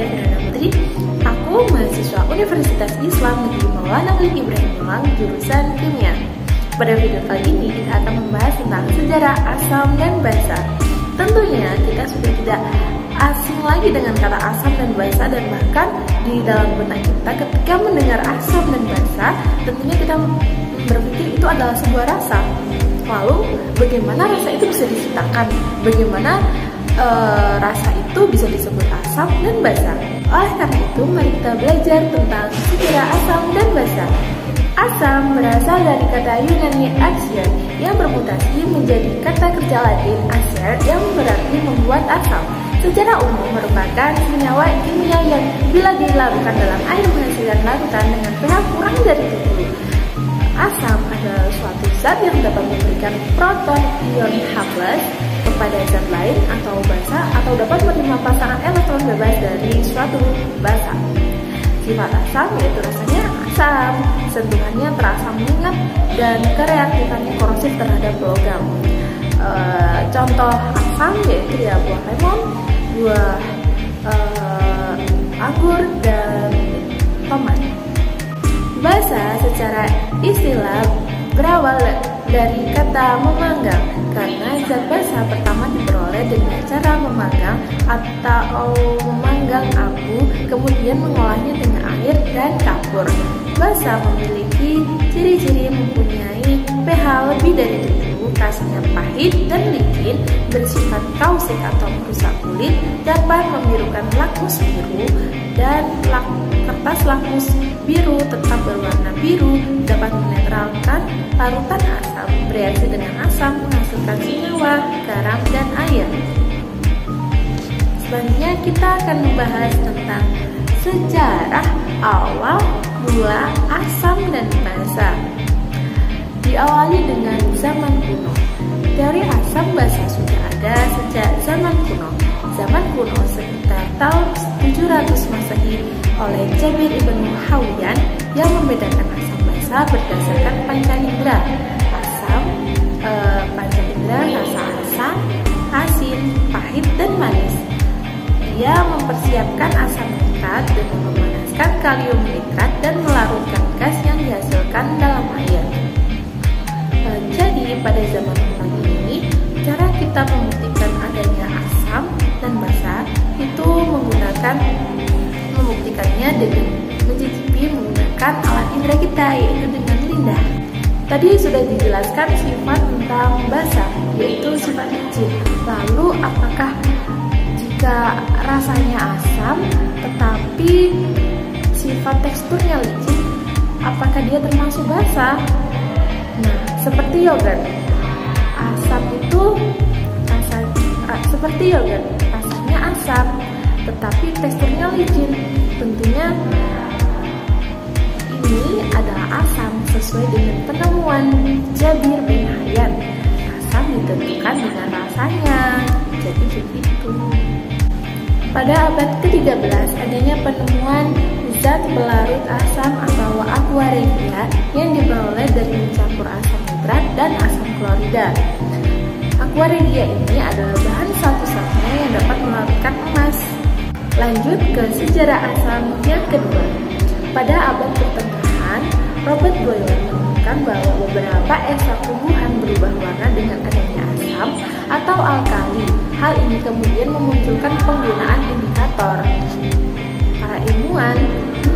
Devina Putri. Aku mahasiswa Universitas Islam Negeri Maulana Khalid Ibrahim Malang, jurusan Kimia. Pada video kali ini kita akan membahas tentang sejarah asam dan basa. Tentunya kita sudah tidak asing lagi dengan kata asam dan basa, dan bahkan di dalam benak kita ketika mendengar asam dan basa, tentunya kita berpikir itu adalah sebuah rasa. Lalu bagaimana rasa itu bisa diciptakan? Bagaimana rasa itu bisa disebut asam dan basa? Oleh karena itu, mari kita belajar tentang sejarah asam dan basa. Asam berasal dari kata Yunani axion yang bermutasi menjadi kata kerja Latin acer yang berarti membuat asam. Secara umum merupakan senyawa kimia yang bila dilarutkan dalam air menghasilkan larutan dengan pH kurang dari 70. Asam adalah suatu zat yang dapat memberikan proton ion H+ kepada zat lain atau basa, atau dapat menerima pasangan elektron bebas dari suatu basa. Sifat asam yaitu rasanya asam, sentuhannya terasa menyengat, dan kereaktifannya korosif terhadap logam. Contoh asam yaitu ya buah lemon, buah anggur, dan tomat. Basa secara istilah berawal dari kata memanggang, karena zat basa pertama diperoleh dengan cara memanggang atau memanggang abu, kemudian mengolahnya dengan air dan kapur. Basa memiliki ciri-ciri mempunyai pH lebih dari 7, rasanya pahit dan licin, bersifat kaustik atau merusak kulit, dapat membirukan lakmus biru, dan kertas lakmus biru tetap berwarna biru, dapat menetralkan larutan asam, bereaksi dengan asam, menghasilkan senyawa, garam, dan air. Selanjutnya kita akan membahas tentang sejarah awal mula asam dan basa. Diawali dengan zaman kuno. Teori asam basa sudah ada sejak zaman kuno. Zaman kuno sekitar tahun 700 Masehi oleh Jabir ibn Hayyan yang membedakan asam basa berdasarkan panca indera. Panca indera rasa asam, asin, pahit, dan manis. Dia mempersiapkan asam nitrat dengan memanaskan kalium nitrat dan melarutkan gas yang dihasilkan dalam air. Jadi pada zaman kuno ini, cara kita membuktikan adanya asam dan basa itu membuktikannya dengan mencicipi menggunakan alat indera kita, yaitu dengan lidah. Tadi sudah dijelaskan sifat tentang basa, yaitu sifat licin. Lalu apakah jika rasanya asam tetapi sifat teksturnya licin, apakah dia termasuk basa? Nah, seperti yogurt. Asam itu seperti yogurt, rasanya asam tetapi teksturnya licin. Tentunya ini adalah asam sesuai dengan penemuan Jabir bin Hayyan. Asam ditentukan dengan rasanya. Jadi begitu. Pada abad ke-13 adanya penemuan zat pelarut asam atau aqua regia yang diperoleh dari mencampur asam nitrat dan asam klorida. Aqua regia ini adalah bahan satu-satunya yang dapat melarutkan emas. Lanjut ke sejarah asam yang kedua. Pada abad pertengahan, Robert Boyle menemukan bahwa beberapa ekstrak tumbuhan berubah warna dengan adanya asam atau alkali. Hal ini kemudian memunculkan penggunaan indikator. Para ilmuwan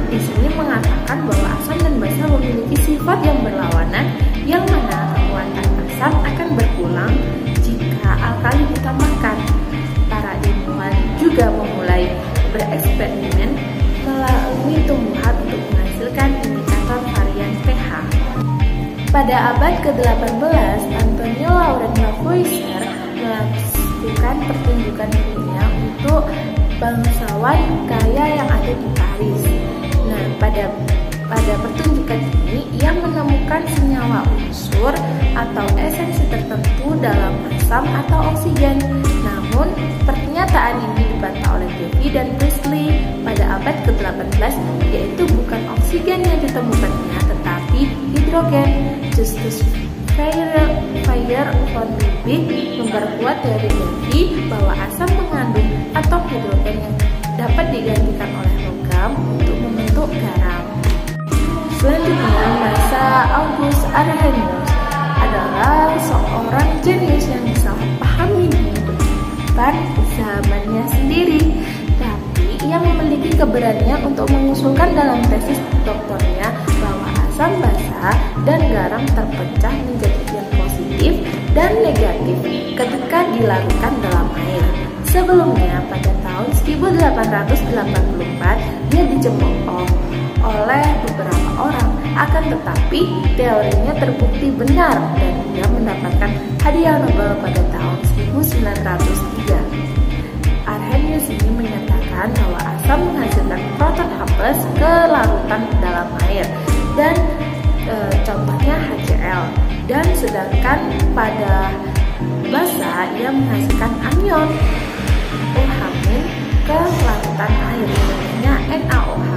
di sini mengatakan bahwa asam dan basa memiliki sifat yang berlawanan, yang mana kekuatan asam akan berkurang jika alkali ditambahkan. Para ilmuwan juga memulai bereksperimen melalui tumbuhan untuk menghasilkan indikator varian pH. Pada abad ke-18, Antonio Laurent Lavoisier melakukan pertunjukan kimia untuk bangsawan kaya yang ada di Paris. Nah, pada pertunjukan ini ia menemukan senyawa unsur atau esensi tertentu dalam asam atau oksigen. Namun, pernyataan ini dibantah oleh Davy dan Priestley pada abad ke-18, yaitu bukan oksigen yang ditemukannya, tetapi hidrogen. Justus Fire von Liebig memperkuat teori Davy bahwa asam mengandung atom hidrogen yang dapat digantikan Arrhenius adalah seorang jenius yang disalahpahami di depan zamannya sendiri, tapi ia memiliki keberanian untuk mengusulkan dalam tesis doktornya bahwa asam basa dan garam terpecah menjadi ion positif dan negatif ketika dilarutkan dalam air. Sebelumnya, pada tahun 1884, dia dicemooh oleh beberapa orang, akan tetapi teorinya terbukti benar dan dia mendapatkan hadiah Nobel pada tahun 1903. Arrhenius ini menyatakan bahwa asam menghasilkan proton H+ ke larutan dalam air dan contohnya HCl, dan sedangkan pada basa ia menghasilkan anion OH- ke larutan air, namanya NaOH.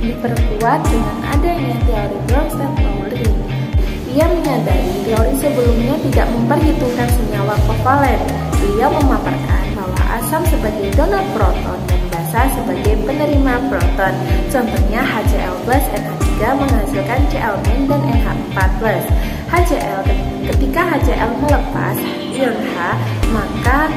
Diperkuat dengan adanya teori Bronsted-Lowry. Ia menyadari teori sebelumnya tidak memperhitungkan senyawa kovalen. Beliau memaparkan bahwa asam sebagai donor proton dan basa sebagai penerima proton. Contohnya HCl plus NH3 menghasilkan Cl- dan NH4+. HCl, ketika HCl melepas ion H, maka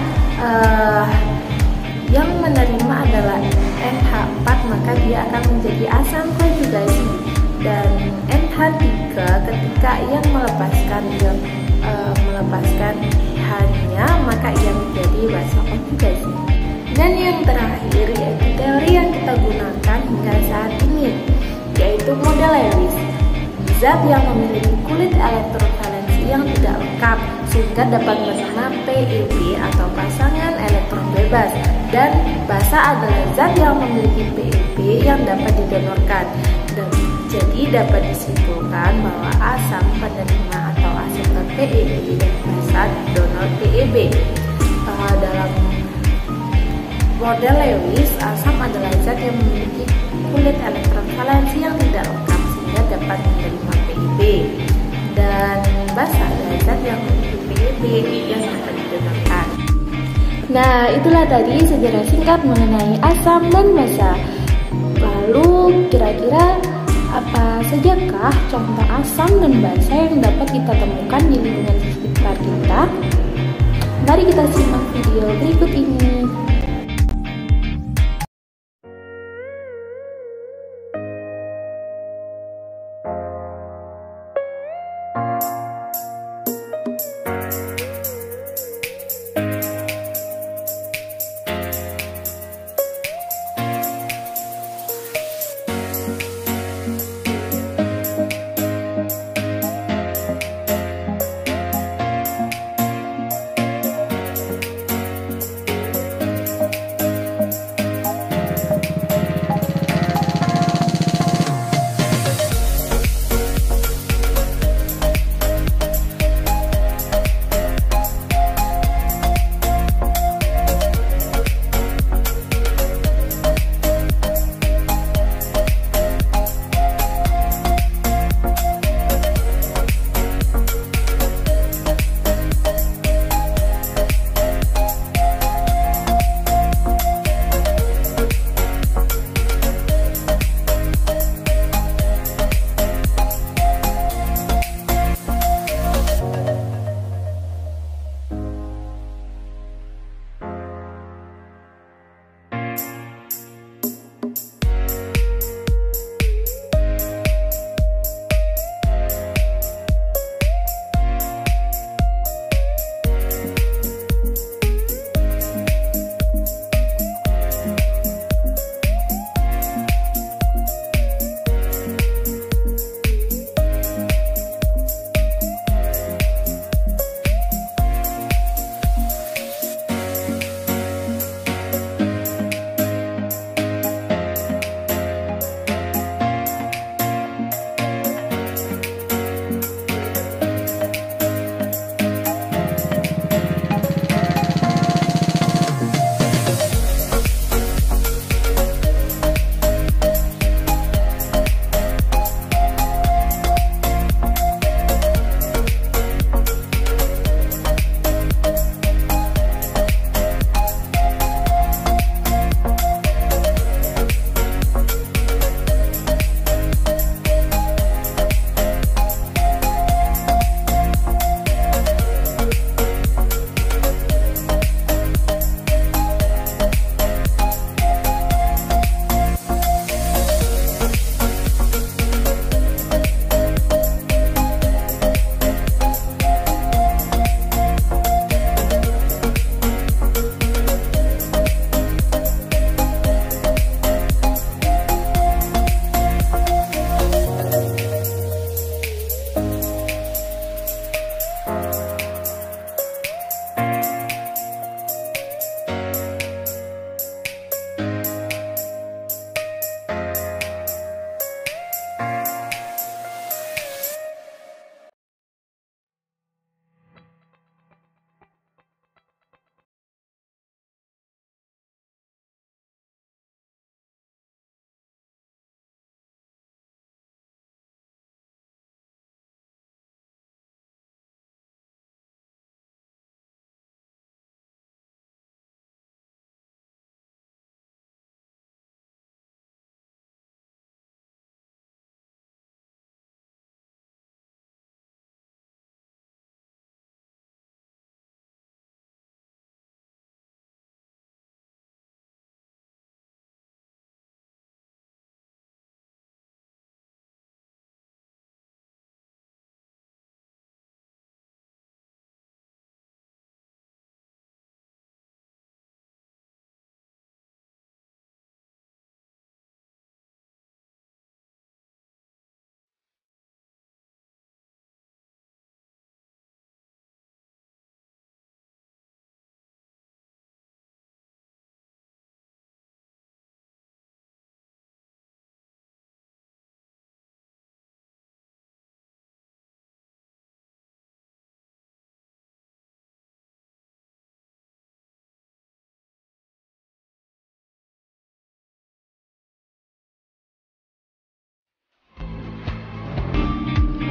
yang menerima adalah NH4, maka dia akan menjadi asam konjugasi, dan NH3 ketika ia melepaskan H-nya, maka ia menjadi basa konjugasi. Dan yang terakhir yaitu teori yang kita gunakan hingga saat ini, yaitu model Lewis. Zat yang memiliki kulit elektrovalensi yang tidak lengkap sehingga dapat bernama PeB atau pasangan elektron bebas, dan basa adalah zat yang memiliki PeB yang dapat didonorkan. Dan jadi dapat disimpulkan bahwa asam penerima atau asetat PeB dan basa donor PeB. Dalam model Lewis, asam adalah zat yang memiliki kulit elektron valensi yang tidak lengkap sehingga dapat menerima PeB, dan basa adalah zat yang memiliki PeB yang dapat didonorkan. Nah, itulah tadi sejarah singkat mengenai asam dan basa. Lalu kira-kira apa sajakah contoh asam dan basa yang dapat kita temukan di lingkungan sekitar kita? Mari kita simak video berikut ini.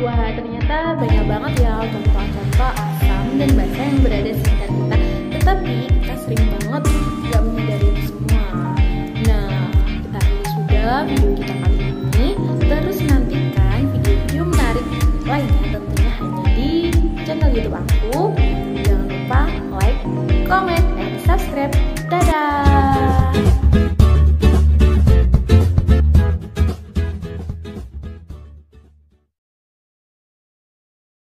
Wah, ternyata banyak banget ya contoh-contoh asam dan basa yang berada di sekitar kita. Tetapi kita sering banget gak menyadari itu semua. Nah, kita akhiri sudah video kita kali ini. Terus nantikan video-video menarik lainnya tentunya hanya di channel YouTube aku. Jangan lupa like, comment, dan subscribe. Dadah!